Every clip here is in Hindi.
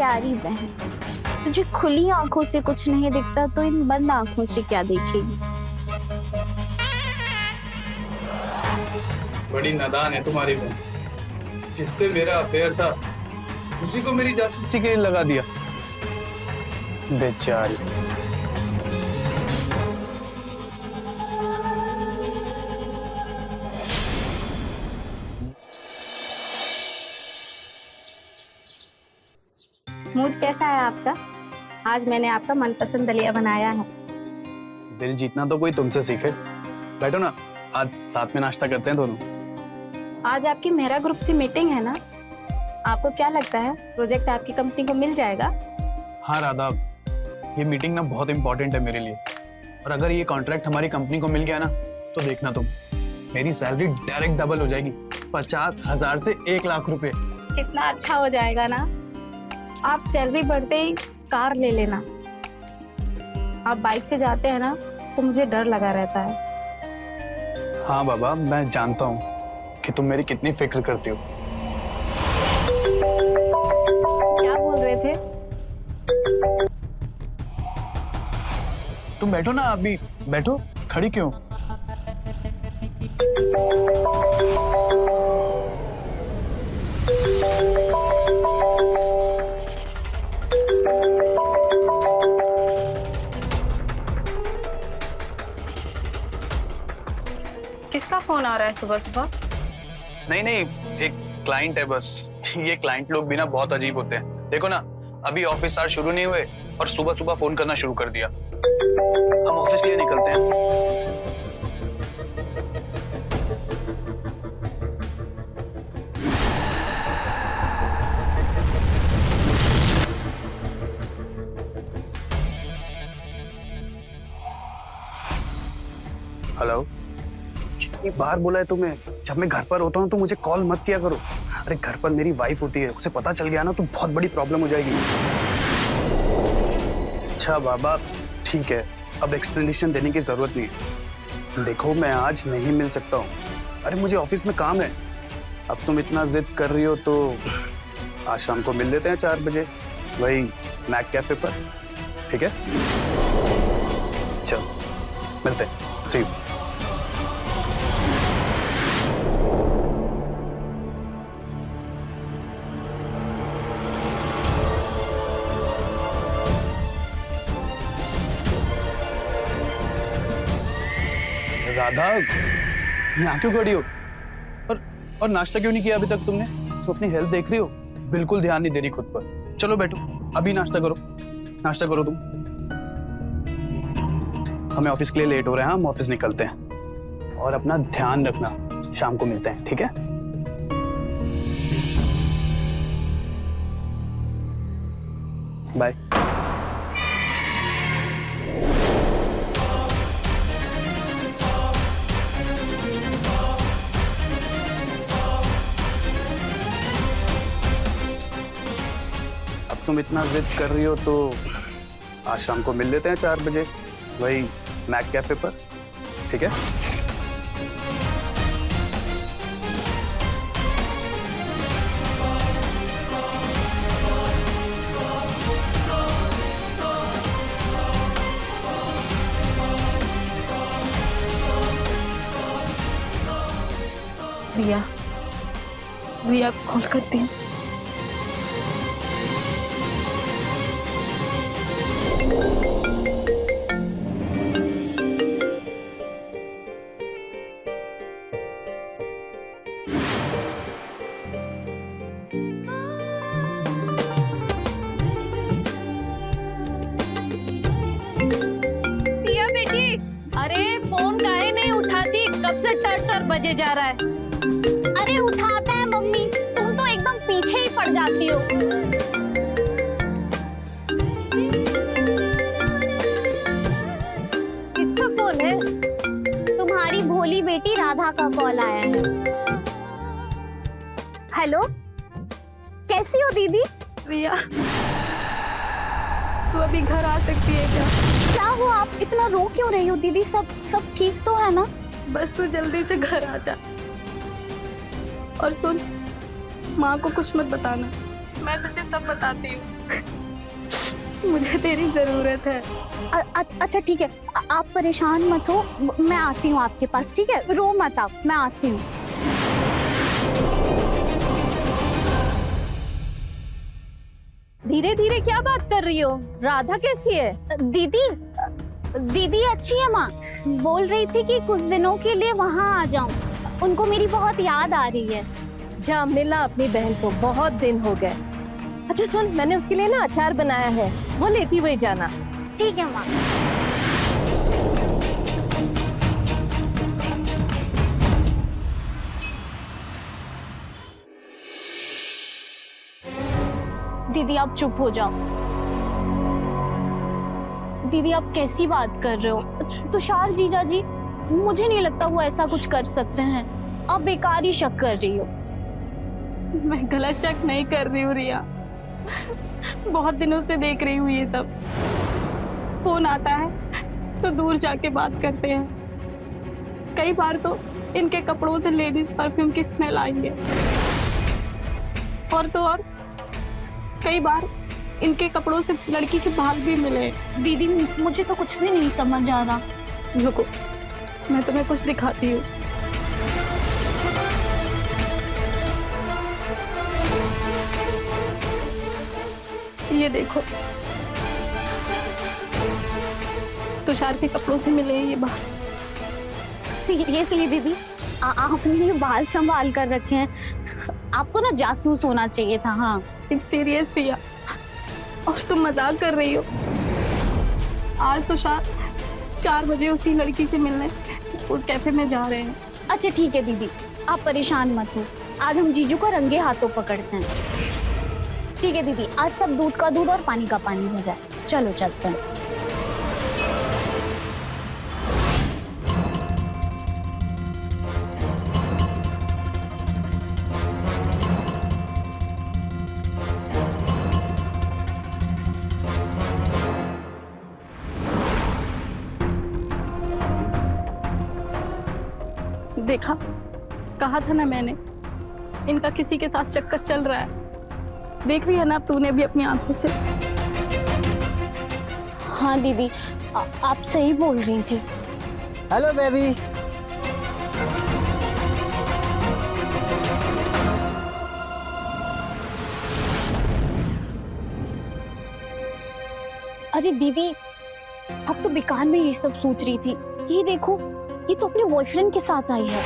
प्यारी बहन, तुझे खुली आंखों से कुछ नहीं दिखता तो इन बंद आंखों से क्या देखेगी। बड़ी नादान है तुम्हारी बहन। जिससे मेरा अफेयर था उसी को मेरी जासूसी के लिए लगा दिया। बेचारी। मूड कैसा है आपका? आज मैंने आपका मनपसंद दलिया बनाया है। दिल जीतना तो कोई तुमसे सीखे। बैठो ना, आज साथ में नाश्ता करते हैं दोनों। आज आपकी मेहरा ग्रुप से मीटिंग है ना? आपको क्या लगता है प्रोजेक्ट आपकी कंपनी को मिल जाएगा? हाँ राधा, ये मीटिंग ना बहुत इंपॉर्टेंट है मेरे लिए। और अगर ये कॉन्ट्रैक्ट हमारी कंपनी को मिल गया ना तो देखना तुम, मेरी सैलरी डायरेक्ट डबल हो जाएगी, 50,000 से 1 लाख रुपए। कितना अच्छा हो जाएगा ना। आप सैलरी बढ़ते ही कार ले लेना। आप बाइक से जाते हैं ना तो मुझे डर लगा रहता है। हाँ बाबा, मैं जानता हूँ कि तुम मेरी कितनी फिक्र करती हो। क्या बोल रहे थे? तुम बैठो ना, अभी बैठो, खड़ी क्यों? किसका फोन आ रहा है सुबह सुबह? नहीं नहीं, एक क्लाइंट है बस। ये क्लाइंट लोग भी ना बहुत अजीब होते हैं। देखो ना, अभी ऑफिस आवर शुरू नहीं हुए और सुबह सुबह फोन करना शुरू कर दिया। हम ऑफिस के लिए निकलते हैं। हेलो, कितनी बार बोला है तुम्हें, जब मैं घर पर होता हूँ तो मुझे कॉल मत किया करो। अरे घर पर मेरी वाइफ होती है, उसे पता चल गया ना तो बहुत बड़ी प्रॉब्लम हो जाएगी। अच्छा बाबा, ठीक है, अब एक्सप्लेनेशन देने की जरूरत नहीं है। देखो मैं आज नहीं मिल सकता हूँ, अरे मुझे ऑफिस में काम है। अब तुम इतना जिद कर रही हो तो आज शाम को मिल लेते हैं 4 बजे, वही मैक कैफे पर, ठीक है? चलो मिलते हैं, सी यू। राधा, यहाँ क्यों खड़ी हो? और नाश्ता क्यों नहीं किया अभी तक तुमने? तो अपनी हेल्थ देख रही हो, बिल्कुल ध्यान नहीं दे रही खुद पर। चलो बैठो, अभी नाश्ता करो, नाश्ता करो तुम। हमें ऑफिस के लिए लेट हो रहे हैं, हम ऑफिस निकलते हैं। और अपना ध्यान रखना, शाम को मिलते हैं, ठीक है? बाय। तुम इतना जिद कर रही हो तो आज शाम को मिल लेते हैं 4 बजे, वही मैक कैफे पर, ठीक है? रिया, रिया कॉल करती हूँ। कब से टर बजे जा रहा है। अरे उठाता है मम्मी, तुम तो एकदम पीछे ही पड़ जाती हो। किसका फोन है? तुम्हारी भोली बेटी राधा का कॉल आया है। हेलो, कैसी हो दीदी? रिया, तू अभी घर आ सकती है क्या? क्या हुआ, आप इतना रो क्यों रही हो दीदी? सब ठीक तो है ना? बस तू जल्दी से घर आ जा। और सुन, माँ को कुछ मत बताना, मैं तुझे सब बताती हूँ। मुझे तेरी जरूरत है। अच्छा ठीक है, आप परेशान मत हो, मैं आती हूँ आपके पास, ठीक है? रो मत आप, मैं आती हूँ। धीरे धीरे क्या बात कर रही हो? राधा कैसी है? दीदी दीदी अच्छी है माँ, बोल रही थी कि कुछ दिनों के लिए वहाँ आ जाऊँ, उनको मेरी बहुत याद आ रही है। जा मिला अपनी बहन को, बहुत दिन हो गए। अच्छा सुन, मैंने उसके लिए ना अचार बनाया है, वो लेती हुई जाना। ठीक है माँ। दीदी आप चुप हो जाओ। दीदी आप कैसी बात कर रहे हो? तुषार जीजा जी, मुझे नहीं लगता वो ऐसा कुछ कर सकते हैं। आप बेकार ही शक कर रही हो। मैं गलत शक नहीं कर रही हूँ रिया, बहुत दिनों से देख रही हूँ ये सब। फोन आता है तो दूर जाके बात करते हैं। कई बार तो इनके कपड़ों से लेडीज परफ्यूम की स्मेल आई है, और तो और कई बार इनके कपड़ों से लड़की के बाल भी मिले। दीदी मुझे तो कुछ भी नहीं समझ आ रहा। रुको, मैं तुम्हें कुछ दिखाती हूँ। ये देखो, तुषार के कपड़ों से मिले हैं ये बाल। सीरियसली दीदी, आपने ये बाल संभाल कर रखे हैं। आपको ना जासूस होना चाहिए था। हाँ इट्स सीरियस रिया, और तुम मजाक कर रही हो। आज तुषार 4 बजे उसी लड़की से मिलने उस कैफे में जा रहे हैं। अच्छा ठीक है दीदी, आप परेशान मत हो, आज हम जीजू को रंगे हाथों पकड़ते हैं। ठीक है दीदी, आज सब दूध का दूध और पानी का पानी हो जाए। चलो चलते हैं। देखा, कहा था ना मैंने, इनका किसी के साथ चक्कर चल रहा है। देख रही है ना तूने भी अपनी आंखों से। हाँ दीदी, आप सही बोल रही थी। Hello baby. अरे दीदी, अब तो बेकार में ये सब सोच रही थी। ये देखो, ये तो अपने बॉयफ्रेंड के साथ आई है।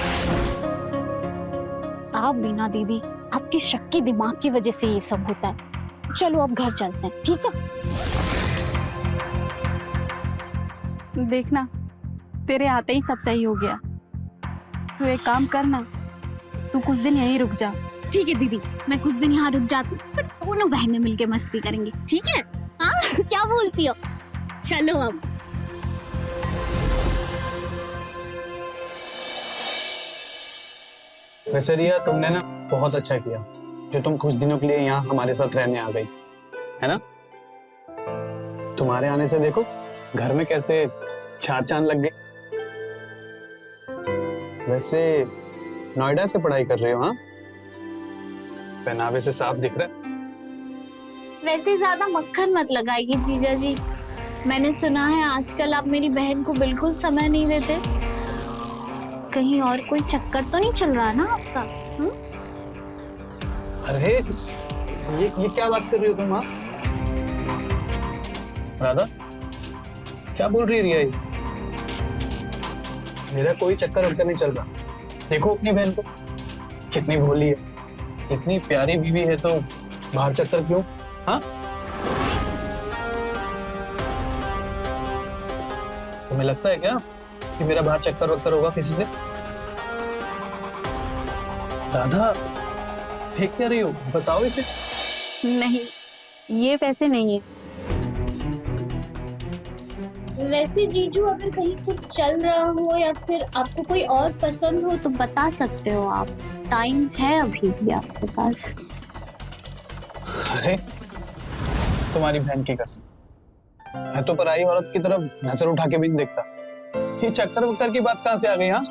आप बिना दीदी, आपके शक के दिमाग की वजह से ये सब होता है। चलो अब घर चलते हैं, ठीक है? देखना, तेरे आते ही सब सही हो गया। तू एक काम करना, तू कुछ दिन यहीं रुक जा। ठीक है दीदी, मैं कुछ दिन यहाँ रुक जाती हूँ, फिर दोनों बहनें मिलके मस्ती करेंगे, ठीक है? हाँ क्या बोलती हो? चलो अब। वैसे रिया, तुमने ना बहुत अच्छा किया जो तुम कुछ दिनों के लिए यहाँ हमारे साथ रहने आ गई, है ना? तुम्हारे आने से देखो घर में कैसे चार चांद लग गए। वैसे नोएडा से पढ़ाई कर रहे हो? हाँ, पहनावे से साफ दिख रहा है। वैसे ज्यादा मक्खन मत लगाइए जीजा जी। मैंने सुना है आजकल आप मेरी बहन को बिल्कुल समय नहीं देते। कहीं और कोई चक्कर तो नहीं चल रहा ना आपका? अरे ये क्या बात कर रही हो तुम? हाँ राधा, क्या बोल रही है रिया? मेरा कोई चक्कर वक्कर नहीं चल रहा। देखो अपनी बहन को, कितनी भोली है, इतनी प्यारी बीवी है, तो बाहर चक्कर क्यों? हाँ, तुम्हें लगता है क्या कि मेरा बाहर चक्कर वक्कर होगा किसी से? राधा, ठीक क्या रही हो? बताओ इसे। नहीं, ये वैसे नहीं है। वैसे जीजू, अगर कहीं कुछ चल रहा हो या फिर आपको कोई और पसंद हो तो बता सकते हो आप। टाइम है अभी भी आपके पास। अरे तुम्हारी बहन की कसम, मैं तो पराई औरत की तरफ नजर उठा के भी नहीं देखता। ये चक्कर वक्कर की बात कहां से आ गई? हाँ,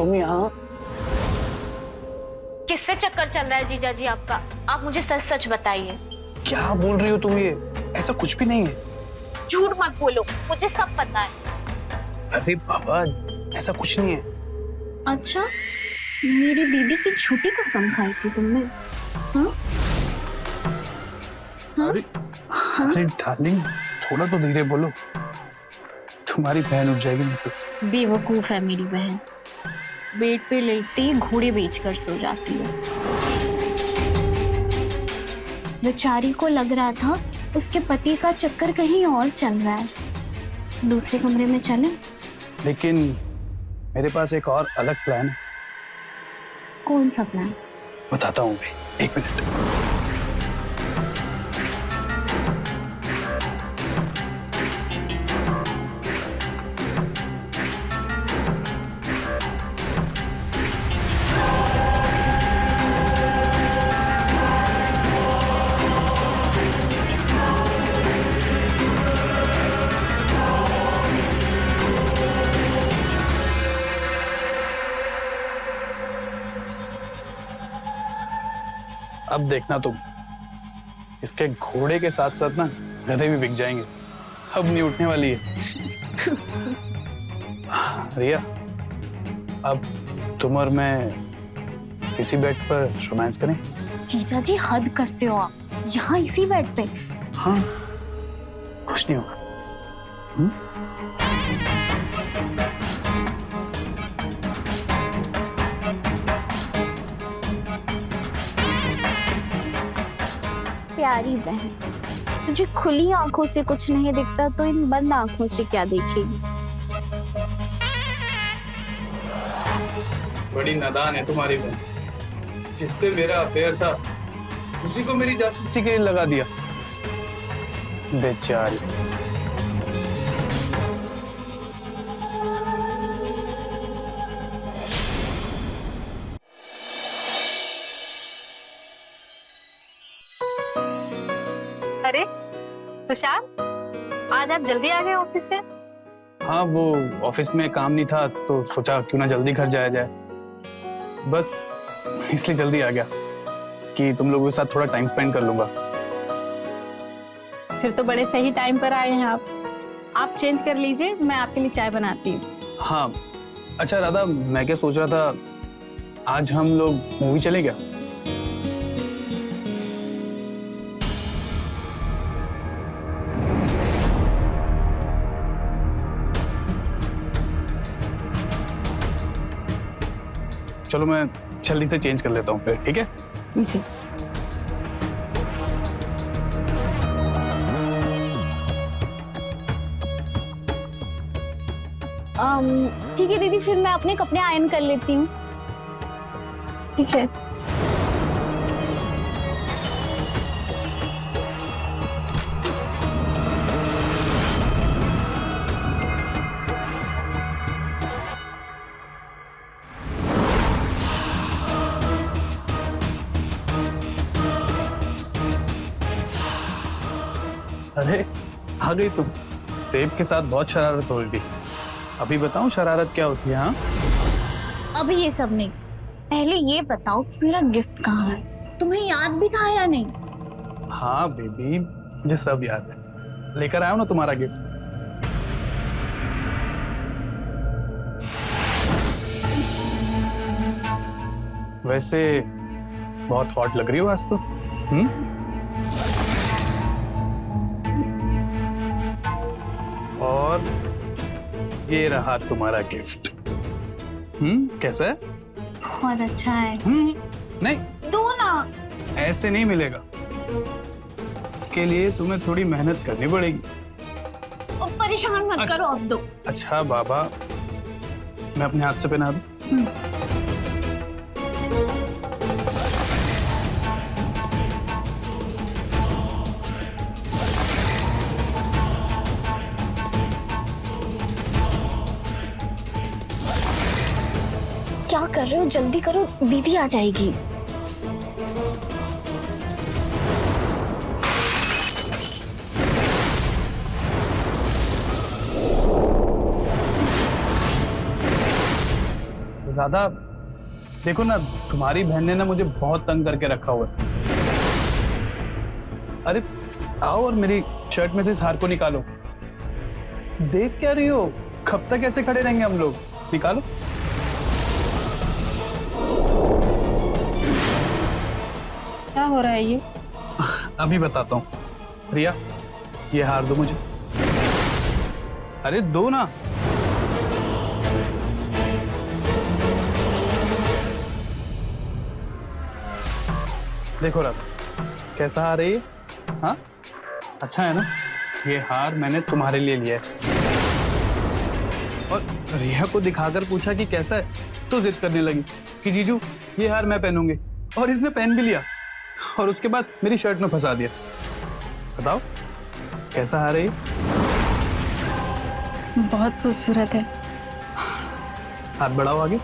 तुम यहाँ? किससे चक्कर चल रहा है जीजा जी आपका? आप मुझे सच सच बताइए। क्या बोल रही हो तुम ये? ऐसा कुछ भी नहीं है। झूठ मत बोलो, मुझे सब पता है। अरे बाबा, ऐसा कुछ नहीं है। अच्छा, मेरी दीदी की झूठी कसम खाई थी तुमने? हाँ? अरे अरे डार्लिंग, थोड़ा तो धीरे बोलो, तुम्हारी बहन उठ जाएगी नहीं तो। बेवकूफ है मेरी बहन, बेड पे लेटती घोड़े बेचकर सो जाती है। बेचारी को लग रहा था उसके पति का चक्कर कहीं और चल रहा है। दूसरे कमरे में चलें? लेकिन मेरे पास एक और अलग प्लान है। कौन सा प्लान? बताता हूँ भाई, एक मिनट। अब देखना तुम, इसके घोड़े के साथ साथ ना गधे भी बिक जाएंगे। अब नहीं उठने वाली है। रिया, अब तुम और मैं इसी बेड पर रोमांस करें? जीजा जी हद करते हो आप, यहाँ इसी बेड पे? हाँ, कुछ नहीं होगा। प्यारी बहन, तुझे खुली आंखों से कुछ नहीं दिखता तो इन बंद आंखों से क्या देखेगी? बड़ी नादान है तुम्हारी बहन। जिससे मेरा अफेयर था उसी को मेरी जासूसी के लिए लगा दिया। बेचारी। अरे तुषार, आज आप जल्दी आ गए ऑफिस से? हाँ, वो ऑफिस में काम नहीं था तो सोचा क्यों ना जल्दी घर जाया जाए, बस इसलिए जल्दी आ गया कि तुम लोगों के साथ थोड़ा टाइम स्पेंड कर लूंगा। फिर तो बड़े सही टाइम पर आए हैं आप चेंज कर लीजिए, मैं आपके लिए चाय बनाती हूँ। हाँ, अच्छा राधा, मैं क्या सोच रहा था, आज हम लोग मूवी चले क्या? चलो मैं जल्दी से चेंज कर लेता हूँ फिर, ठीक है? जी। ठीक है दीदी, फिर मैं अपने कपड़े आयरन कर लेती हूँ। ठीक है। अरे आ गई तुम। सेब के साथ बहुत शरारत हो रही थी। अभी बताऊं शरारत क्या होती है? हाँ, अभी ये सब नहीं, पहले ये बताओ कि मेरा गिफ्ट कहाँ है? तुम्हें याद भी था या नहीं? हाँ बेबी, मुझे सब याद है। लेकर आया हूं ना तुम्हारा गिफ्ट। वैसे बहुत हॉट लग रही हो आज तो। और ये रहा तुम्हारा गिफ्ट। कैसा है? बहुत अच्छा है। नहीं, दो ना। ऐसे नहीं मिलेगा, इसके लिए तुम्हें थोड़ी मेहनत करनी पड़ेगी। और परेशान मत करो, अब दो। अच्छा बाबा, मैं अपने हाथ से पहना दूं? क्या कर रहे हो? जल्दी करो, दीदी आ जाएगी। राधा, देखो ना, तुम्हारी बहन ने ना मुझे बहुत तंग करके रखा हुआ है। अरे आओ और मेरी शर्ट में से इस हार को निकालो। देख क्या रही हो? कब तक ऐसे खड़े रहेंगे हम लोग? निकालो। क्या हो रहा है ये? अभी बताता हूँ। रिया, ये हार दो मुझे। अरे दो ना। देखो राधा, कैसा हार है ये? हाँ, अच्छा है ना? ये हार मैंने तुम्हारे लिए लिया है। और रिया को दिखाकर पूछा कि कैसा है, तो जिद करने लगी कि जीजू ये हार मैं पहनूंगी, और इसने पहन भी लिया और उसके बाद मेरी शर्ट में फंसा दिया। बताओ कैसा हार है ये? बहुत खूबसूरत है। हाथ बढ़ाओ आगे।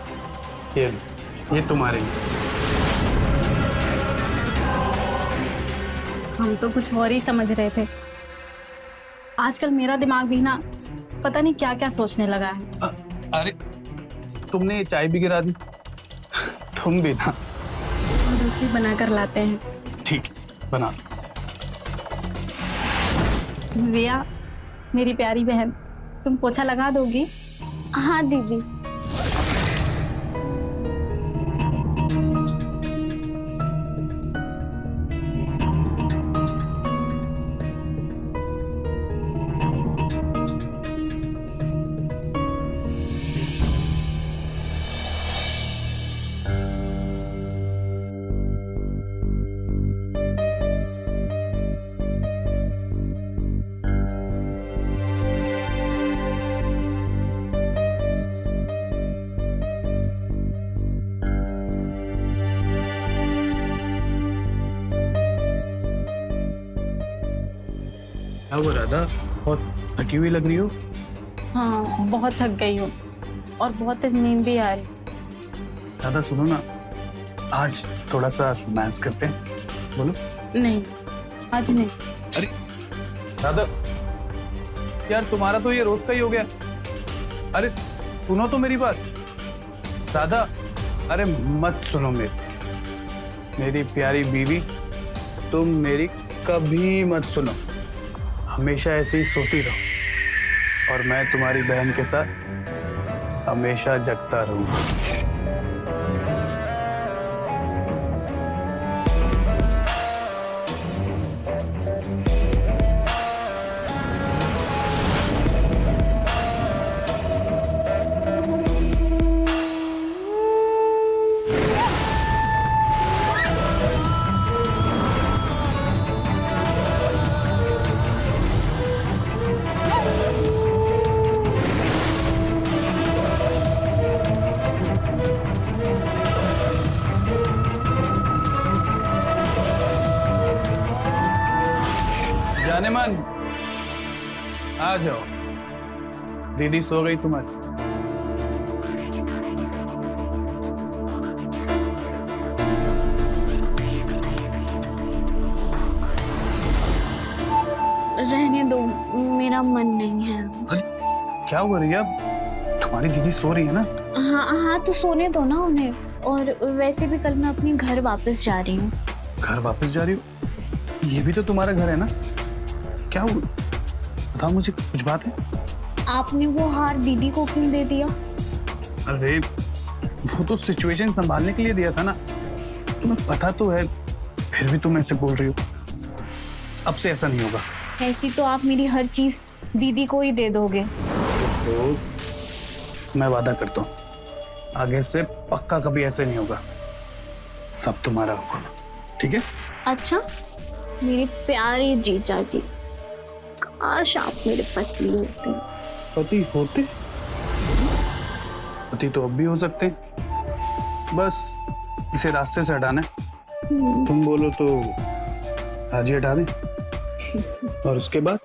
ये तुम्हारे लिए। हम तो कुछ और ही समझ रहे थे। आजकल मेरा दिमाग भी ना पता नहीं क्या क्या सोचने लगा है। अरे तुमने ये चाय भी गिरा दी। तुम भी ना। हम दूसरी बनाकर लाते हैं। ठीक है, बना लो। रिया, मेरी प्यारी बहन, तुम पोछा लगा दोगी? हाँ दीदी। क्या हुआ राधा, बहुत थकी हुई लग रही हो? हाँ, बहुत थक गई हूँ और बहुत तेज नींद भी आ रही। राधा सुनो ना, आज थोड़ा सा रोमांस करते हैं। बोलो। नहीं, आज नहीं। अरे राधा यार, तुम्हारा तो ये रोज का ही हो गया। अरे सुनो तो मेरी बात राधा। अरे मत सुनो मेरी प्यारी बीवी, तुम मेरी कभी मत सुनो। हमेशा ऐसे ही सोती रहो और मैं तुम्हारी बहन के साथ हमेशा जगता रहूंगा। जाने मन, आ जाओ। दीदी सो गई तुम्हारी। रहने दो, मेरा मन नहीं है। अरे क्या हुआ रिया, तुम्हारी दीदी सो रही है ना? हाँ हाँ, तो सोने दो ना उन्हें। और वैसे भी कल मैं अपने घर वापस जा रही हूँ। घर वापस जा रही हो? ये भी तो तुम्हारा घर है ना? क्या हुआ, बताओ मुझे, कुछ बात है? आपने वो हार दीदी को क्यों दे दिया? अरे वो तो सिचुएशन संभालने के लिए दिया था ना, तुम्हें पता तो है, फिर भी तुम ऐसे बोल रही हो। अब से ऐसा नहीं होगा। ऐसी तो आप मेरी हर चीज दीदी को ही दे दोगे। तो मैं वादा करता हूँ, आगे से पक्का कभी ऐसे नहीं होगा। सब तुम्हारा होगा, ठीक है? अच्छा, मेरे प्यारे जीजा जी, काश आप मेरे पति होते। पति होते? पति तो अब भी हो सकते हैं, बस इसे रास्ते से हटाना है। तुम बोलो तो आज ही हटा दें, और उसके बाद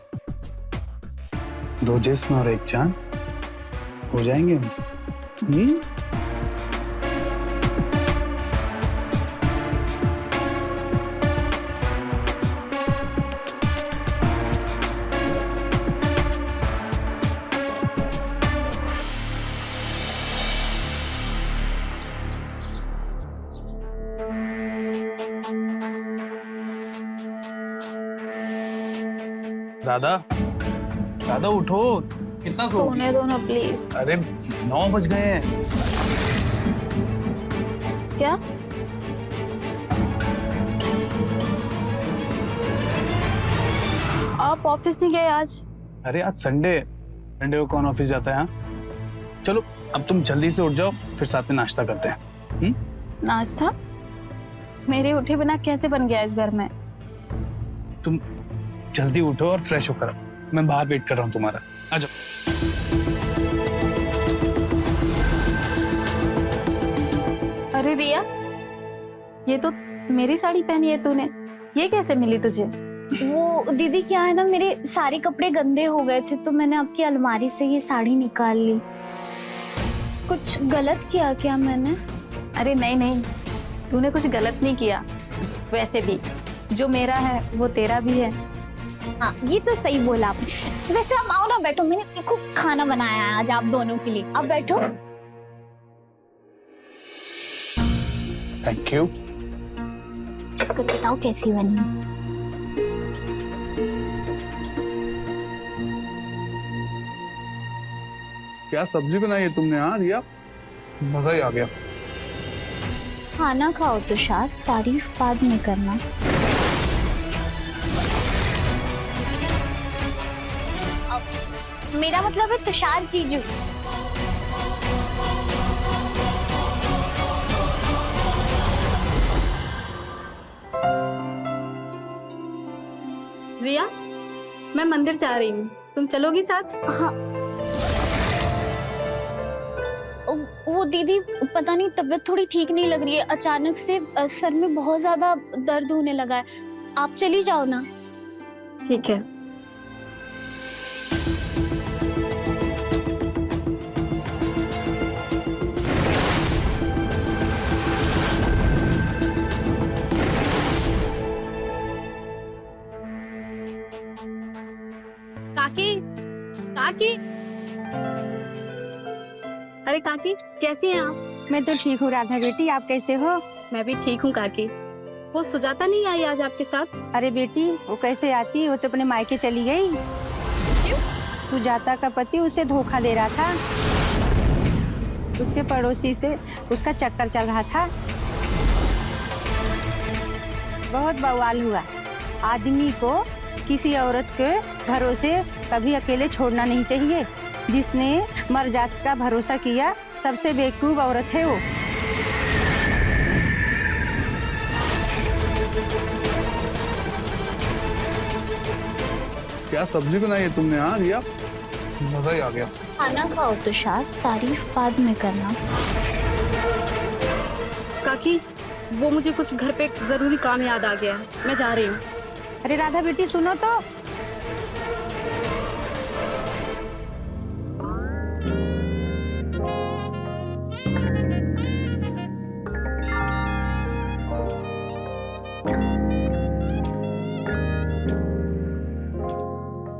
2 जिस्म और 1 जान हो जाएंगे हम। राधा, राधा उठो, कितना सो सोने दो ना प्लीज। अरे 9 बज गए हैं। क्या? आप ऑफिस नहीं गए आज? अरे आज संडे को कौन ऑफिस जाता है? हाँ चलो अब तुम जल्दी से उठ जाओ, फिर साथ में नाश्ता करते हैं। नाश्ता मेरे उठे बिना कैसे बन गया इस घर में? तुम जल्दी उठो और फ्रेश होकर आओ, मैं बाहर वेट कर रहा हूँ तुम्हारा। आ जाओ। अरे रिया, ये तो मेरी साड़ी पहनी है तूने, ये कैसे मिली तुझे? वो दीदी क्या है ना, मेरे सारे कपड़े गंदे हो गए थे तो मैंने आपकी अलमारी से ये साड़ी निकाल ली। कुछ गलत किया क्या मैंने? अरे नहीं नहीं, तूने कुछ गलत नहीं किया। वैसे भी जो मेरा है वो तेरा भी है। हाँ ये तो सही बोला आपने। वैसे आप आओ ना, बैठो, मैंने देखो खाना बनाया है आज आप दोनों के लिए, आप बैठो। Thank you. चक्कर बताओ कैसी बनी? क्या सब्जी बनाई है तुमने यार? रिया, मजा ही आ गया। खाना खाओ तुषार, तारीफ बाद में करना। मेरा मतलब है तुषार जीजू। रिया, मैं मंदिर जा रही हूँ, तुम चलोगी साथ? हाँ वो दीदी पता नहीं तबीयत थोड़ी ठीक नहीं लग रही है, अचानक से सर में बहुत ज्यादा दर्द होने लगा है, आप चली जाओ ना। ठीक है। काकी, काकी, अरे काकी कैसी हैं आप? मैं तो ठीक हूँ राधा बेटी, आप कैसे हो? मैं भी ठीक हूँ काकी। वो सुजाता नहीं आई आज आपके साथ? अरे बेटी वो कैसे आती, वो तो अपने मायके चली गई। क्यों? सुजाता का पति उसे धोखा दे रहा था, उसके पड़ोसी से उसका चक्कर चल रहा था। बहुत बवाल हुआ। आदमी को किसी औरत के भरोसे कभी अकेले छोड़ना नहीं चाहिए। जिसने मर जात का भरोसा किया सबसे बेवकूफ औरत है वो। क्या सब्जी बनाई है तुमने यार? रिया, मजा ही आ गया। खाना खाओ तुषार, तारीफ बाद में करना। काकी, वो मुझे कुछ घर पे जरूरी काम याद आ गया, मैं जा रही हूँ। अरे राधा बेटी सुनो तो,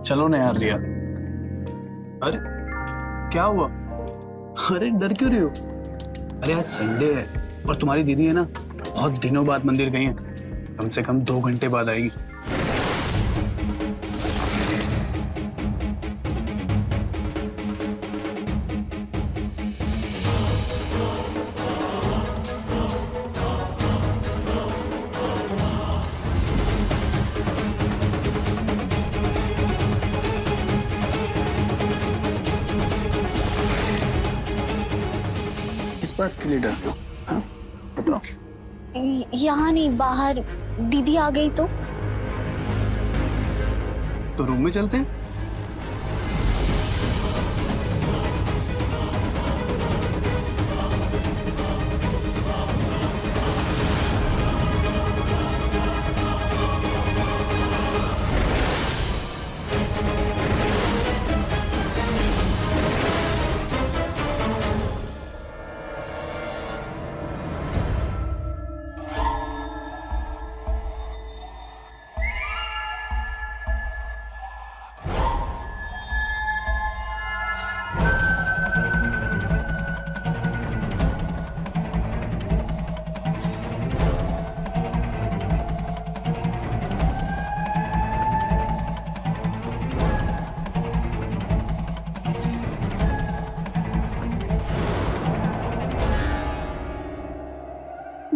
चलो ना यार रिया। अरे क्या हुआ? अरे डर क्यों रही हो? अरे आज संडे है और तुम्हारी दीदी है ना, बहुत दिनों बाद मंदिर गई है, कम से कम 2 घंटे बाद आएगी। बात के लिए डर रहे हो? हाँ? बताओ। यहाँ नहीं, बाहर दीदी आ गई तो रूम में चलते हैं।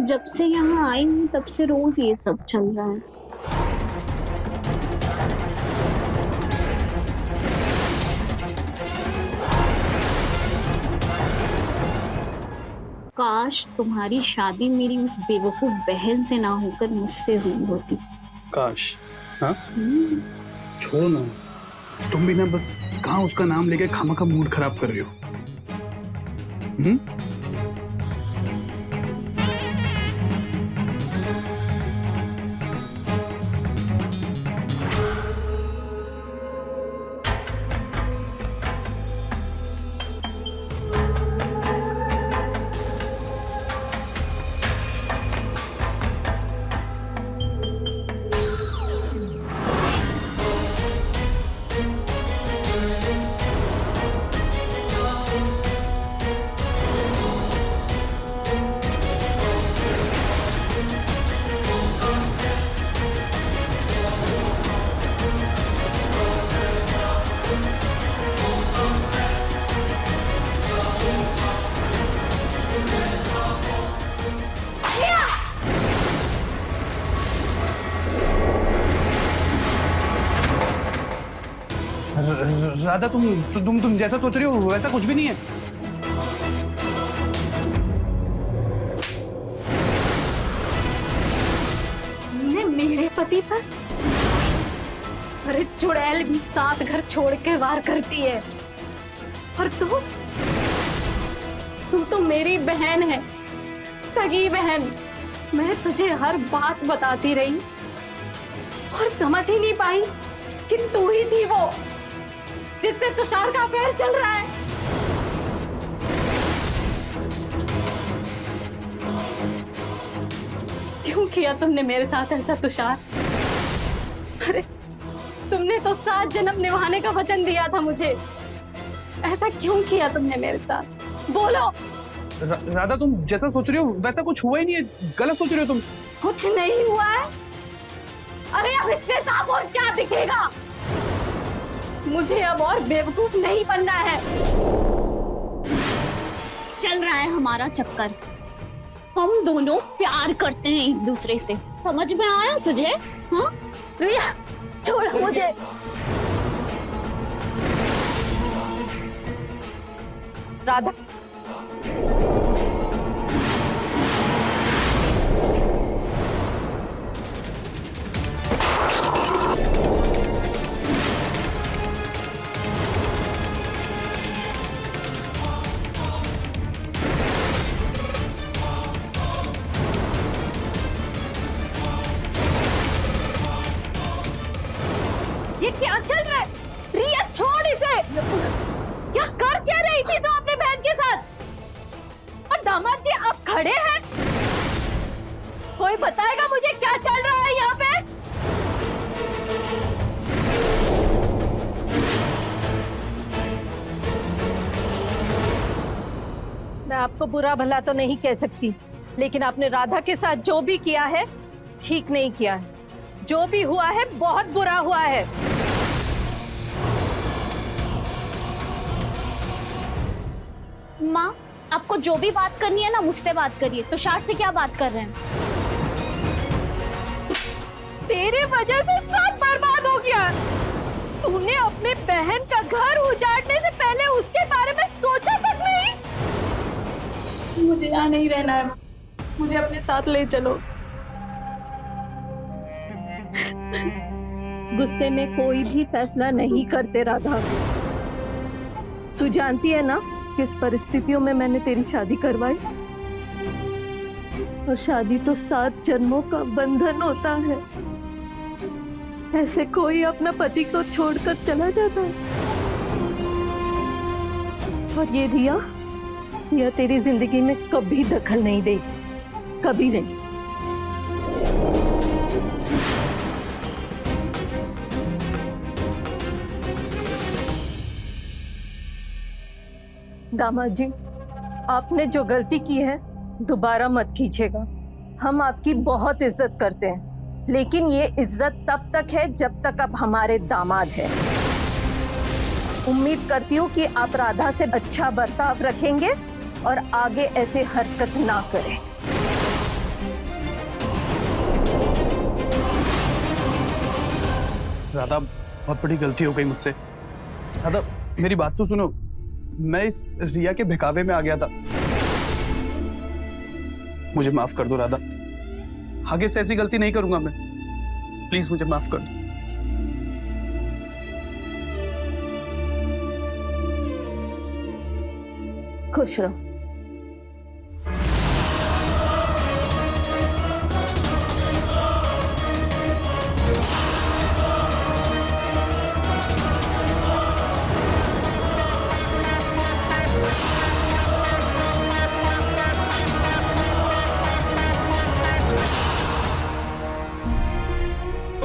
जब से यहाँ आई हूँ तब से रोज ये सब चल रहा है। काश तुम्हारी शादी मेरी उस बेवकूफ बहन से ना होकर मुझसे हुई होती। काश। हाँ छोड़ो ना, तुम भी ना बस कहाँ उसका नाम लेके खामखा मूड खराब कर रही हो। राधा तुम जैसा सोच रही हो वैसा कुछ भी नहीं है। तुमने मेरे पति पर? अरे चुड़ैल भी 7 घर छोड़ के वार करती है, और तुम तो मेरी बहन है, सगी बहन। मैं तुझे हर बात बताती रही और समझ ही नहीं पाई कि तू ही थी वो जिससे तुषार का अफेयर चल रहा है। क्यों किया तुमने मेरे साथ ऐसा तुषार? अरे तुमने तो 7 जन्म निभाने का वचन दिया था मुझे, ऐसा क्यों किया तुमने मेरे साथ? बोलो। राधा तुम जैसा सोच रही हो वैसा कुछ हुआ ही नहीं है, गलत सोच रही हो तुम। कुछ नहीं हुआ है? अरे अब इससे साफ और क्या दिखेगा? मुझे अब और बेवकूफ नहीं बनना है। चल रहा है हमारा चक्कर, हम दोनों प्यार करते हैं एक दूसरे से, समझ में आया तुझे? हाँ रिया छोड़ मुझे। राधा ये क्या चल रहा है? रिया छोड़ इसे। क्या कर क्या रही थी तू अपने बहन के साथ? और दामाद जी अब खड़े हैं। कोई बताएगा मुझे क्या चल रहा है यहाँ पे? मैं आपको बुरा भला तो नहीं कह सकती, लेकिन आपने राधा के साथ जो भी किया है ठीक नहीं किया है। जो भी हुआ है बहुत बुरा हुआ है। माँ, आपको जो भी बात करनी है ना मुझसे बात करिए, तुषार से क्या बात कर रहे हैं? तेरे वजह से सब बर्बाद हो गया। तूने अपने बहन का घर उजाड़ने से पहले उसके बारे में सोचा तक नहीं। मुझे यहाँ नहीं रहना है, मुझे अपने साथ ले चलो। गुस्से में कोई भी फैसला नहीं करते राधा। तू जानती है ना किस परिस्थितियों में मैंने तेरी शादी करवाई, और शादी तो 7 जन्मों का बंधन होता है। ऐसे कोई अपना पति को छोड़कर चला जाता है? और ये रिया तेरी जिंदगी में कभी दखल नहीं देगी, कभी नहीं। दामाद जी, आपने जो गलती की है दोबारा मत कीजिएगा। हम आपकी बहुत इज्जत करते हैं, लेकिन ये इज्जत तब तक है जब तक आप हमारे दामाद हैं। उम्मीद करती हूँ कि आप राधा से अच्छा बर्ताव रखेंगे और आगे ऐसे हरकत ना करें। राधा, बहुत बड़ी गलती हो गई मुझसे। राधा, मेरी बात तो सुनो। मैं इस रिया के बहकावे में आ गया था। मुझे माफ कर दो राधा, आगे से ऐसी गलती नहीं करूंगा मैं। प्लीज मुझे माफ कर दो। खुश रहो।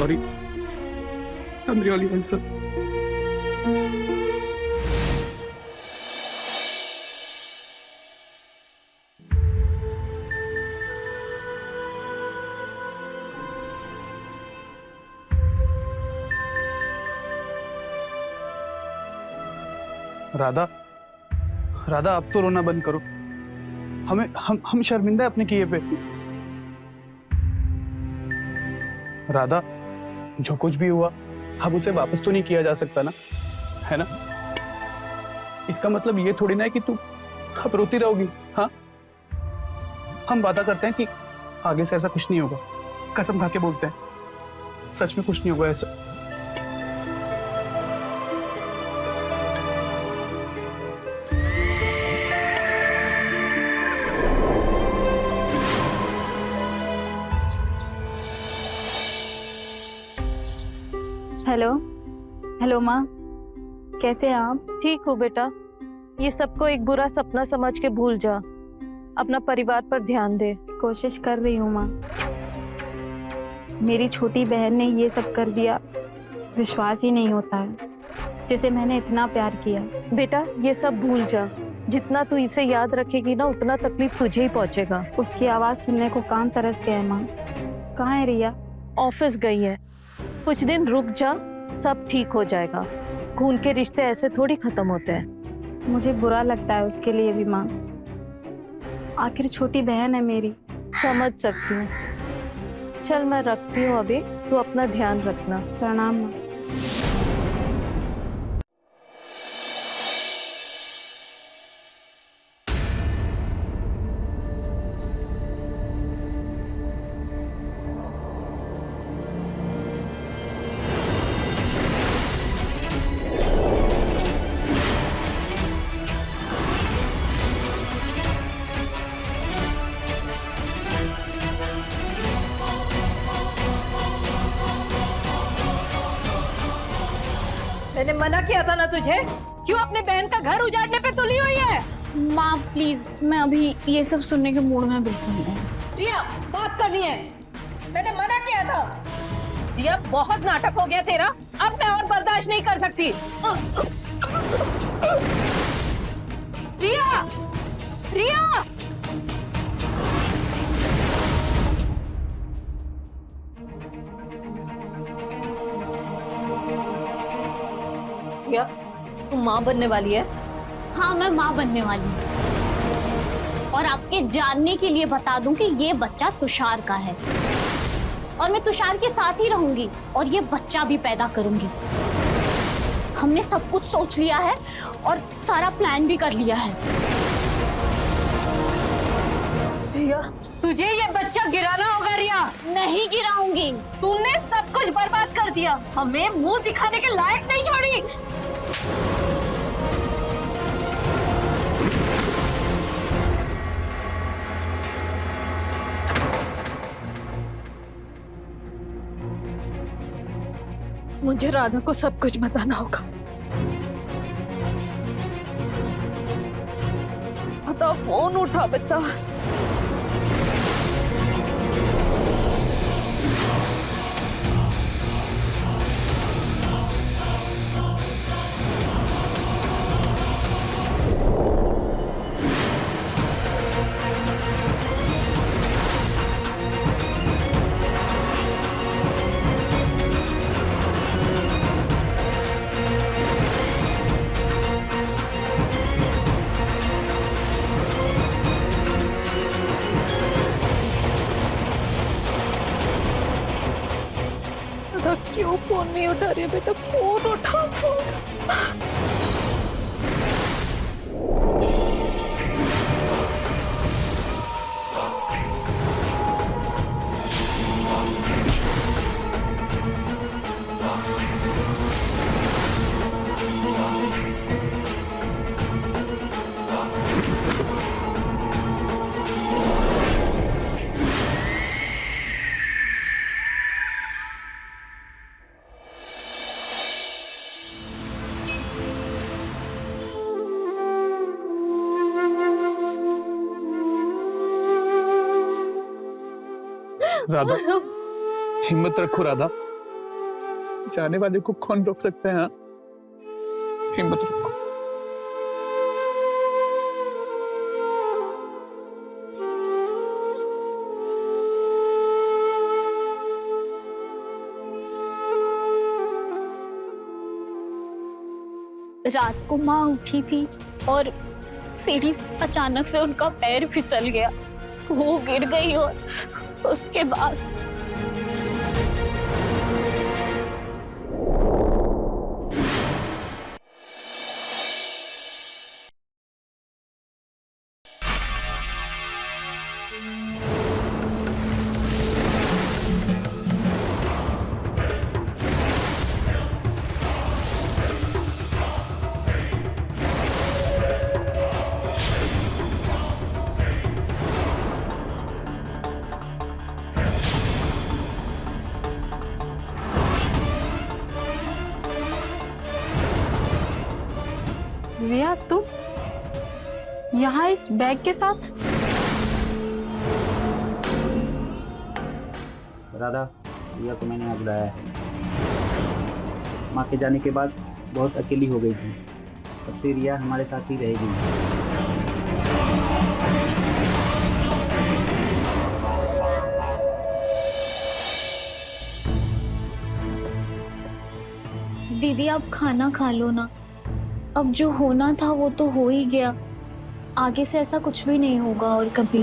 Sorry, I'm really sorry. Radha, Radha अब तो रोना बंद करो। हम शर्मिंदा है अपने किए पे। राधा, जो कुछ भी हुआ अब उसे वापस तो नहीं किया जा सकता ना, है ना? इसका मतलब ये थोड़ी ना है कि तू अब रोती रहोगी। हाँ, हम वादा करते हैं कि आगे से ऐसा कुछ नहीं होगा। कसम खा के बोलते हैं, सच में कुछ नहीं होगा ऐसा। हेलो, हेलो माँ, कैसे हैं आप? ठीक हो बेटा, ये सबको एक बुरा सपना समझ के भूल जा। अपना परिवार पर ध्यान दे। कोशिश कर रही हूँ माँ। मेरी छोटी बहन ने ये सब कर दिया, विश्वास ही नहीं होता है, जिसे मैंने इतना प्यार किया। बेटा ये सब भूल जा। जितना तू इसे याद रखेगी ना, उतना तकलीफ तुझे ही पहुंचेगा। उसकी आवाज़ सुनने को कान तरस गए हैं माँ। कहाँ है रिया? ऑफिस गई है। कुछ दिन रुक जा, सब ठीक हो जाएगा। खून के रिश्ते ऐसे थोड़ी खत्म होते हैं। मुझे बुरा लगता है उसके लिए भी माँ। आखिर छोटी बहन है मेरी। समझ सकती हूँ। चल मैं रखती हूँ अभी, तू अपना ध्यान रखना। प्रणाम माँ। मैंने मना किया था ना तुझे? क्यों अपने बहन का घर उजाड़ने पे तुली हुई है? माँ प्लीज, मैं अभी ये सब सुनने के मूड में बिल्कुल नहीं। रिया, बात करनी है। मैंने मना किया था। रिया, बहुत नाटक हो गया तेरा। अब मैं और बर्दाश्त नहीं कर सकती। रिया, रिया, रिया, तू माँ बनने वाली है? हाँ, मैं माँ बनने वाली हूँ। और आपके जानने के लिए बता दूं कि ये बच्चा तुषार का है और मैं तुषार के साथ ही रहूंगी और ये बच्चा भी पैदा करूंगी। हमने सब कुछ सोच लिया है और सारा प्लान भी कर लिया है। रिया, तुझे ये बच्चा गिराना होगा। रिया, नहीं गिराऊंगी। तूने सब कुछ बर्बाद कर दिया। हमें मुंह दिखाने के लायक नहीं छोड़ी। मुझे राधा को सब कुछ बताना होगा। राधा, फोन उठा बेटा। राधा क्यों फोन नहीं उठा रही है? बेटा फोन उठा, फोन। राधा, हिम्मत रखो राधा, जाने वाले को कौन रोक सकता है? हाँ? हिम्मत रखो। रात को माँ उठी थी और सीढ़ी से अचानक से उनका पैर फिसल गया, वो गिर गई और उसके बाद रिया, तुम यहाँ इस बैग के साथ? राधा, रिया को मैंने यहाँ बुलाया है। माँ के जाने के बाद बहुत अकेली हो गई थी, तब से रिया हमारे साथ ही रहेगी। दीदी आप खाना खा लो ना, अब जो होना था वो तो हो ही गया, आगे से ऐसा कुछ भी नहीं होगा और कभी।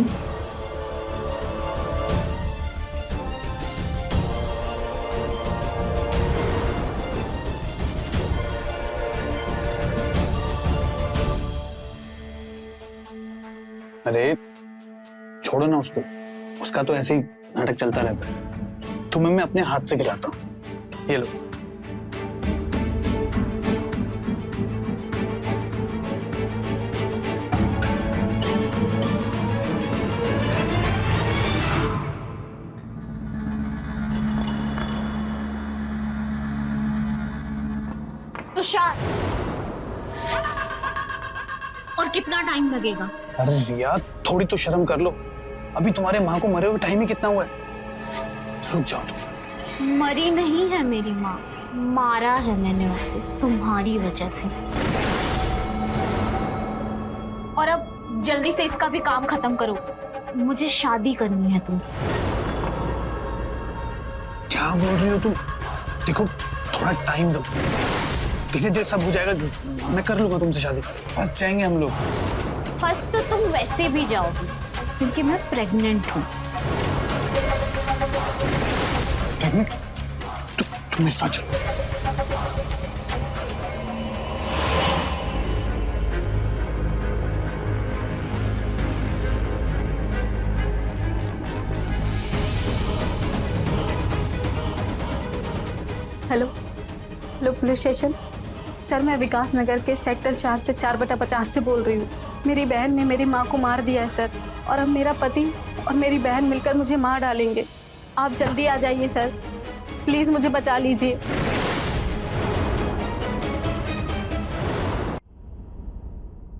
अरे छोड़ो ना उसको, उसका तो ऐसे ही नाटक चलता रहता है। तुम्हें मैं अपने हाथ से खिलाता हूँ, ये लो। तुषार, और कितना टाइम लगेगा? अरे रिया, थोड़ी तो शर्म कर लो, अभी तुम्हारे माँ को मरे हुए टाइम ही कितना हुआ है। रुक जाओ तुम। मरी नहीं है मेरी माँ, मारा है मैंने उसे तुम्हारी वजह से। और अब जल्दी से इसका भी काम खत्म करो, मुझे शादी करनी है तुमसे। क्या बोल रही हो तुम? देखो थोड़ा टाइम दो, धीरे धीरे सब हो जाएगा, मैं कर लूंगा तुमसे शादी। फंस जाएंगे हम लोग। फंस तो तुम वैसे भी जाओगी क्योंकि मैं प्रेग्नेंट हूँ। प्रेग्नेंट? तुम मेरे साथ चलो। Hello hello, police station. Sir, मैं विकास नगर के सेक्टर 4 से 4/50 से बोल रही हूँ। मेरी बहन ने मेरी माँ को मार दिया है सर, और अब मेरा पति और मेरी बहन मिलकर मुझे मार डालेंगे। आप जल्दी आ जाइए सर, प्लीज मुझे बचा लीजिए।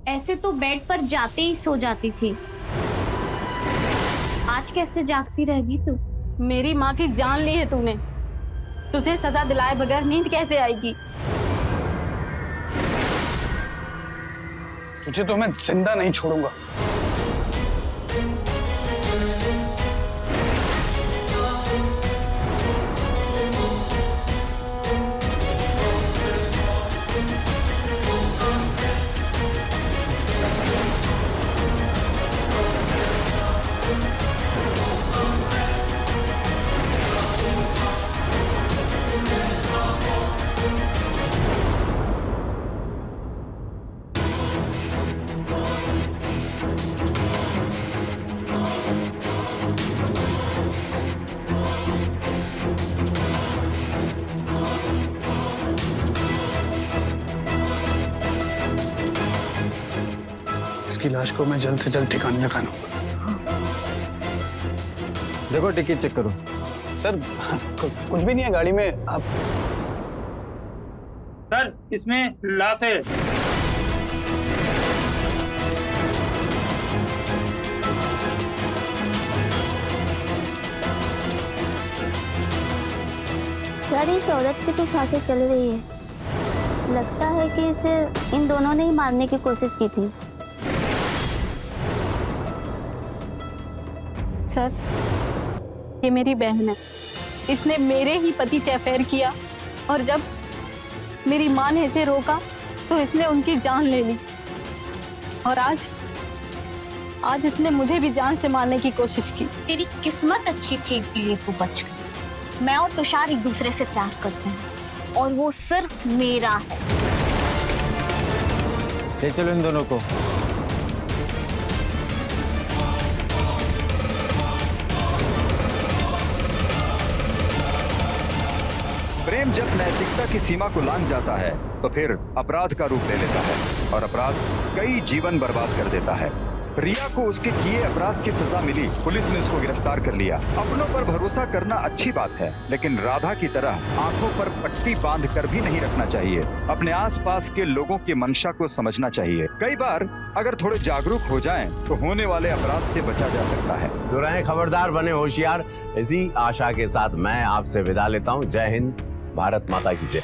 ऐसे तो बेड पर जाते ही सो जाती थी, आज कैसे जागती रहेगी तू? मेरी माँ की जान ली है तूने, तुझे सजा दिलाए बगैर नींद कैसे आएगी? तुझे तो मैं जिंदा नहीं छोड़ूंगा। उसकी लाश को मैं जल्द से जल्द ठिकाने लगाना होगा। देखो टिकट चेक करो। सर कुछ भी नहीं है गाड़ी में। आप सर इसमें लाश है। सर इस औरत की तो सांसें चल रही है। लगता है कि इसे इन दोनों ने ही मारने की कोशिश की थी। सर ये मेरी बहन है, इसने मेरे ही पति से अफेयर किया और जब मेरी माँ ने इसे रोका तो इसने उनकी जान ले ली और आज इसने मुझे भी जान से मारने की कोशिश की। तेरी किस्मत अच्छी थी इसलिए तू बच गई। मैं और तुषार एक दूसरे से प्यार करते हैं और वो सिर्फ मेरा है। ले चलो इन दोनों को। प्रेम जब नैतिकता की सीमा को लांघ जाता है तो फिर अपराध का रूप ले लेता है और अपराध कई जीवन बर्बाद कर देता है। रिया को उसके किए अपराध की सजा मिली, पुलिस ने उसको गिरफ्तार कर लिया। अपनों पर भरोसा करना अच्छी बात है, लेकिन राधा की तरह आंखों पर पट्टी बांध कर भी नहीं रखना चाहिए। अपने आसपास के लोगों की मंशा को समझना चाहिए। कई बार अगर थोड़े जागरूक हो जाएं, तो होने वाले अपराध से बचा जा सकता है। तो रहें खबरदार, बने होशियार। इसी आशा के साथ मैं आपसे विदा लेता हूँ। जय हिंद, भारत माता की जय।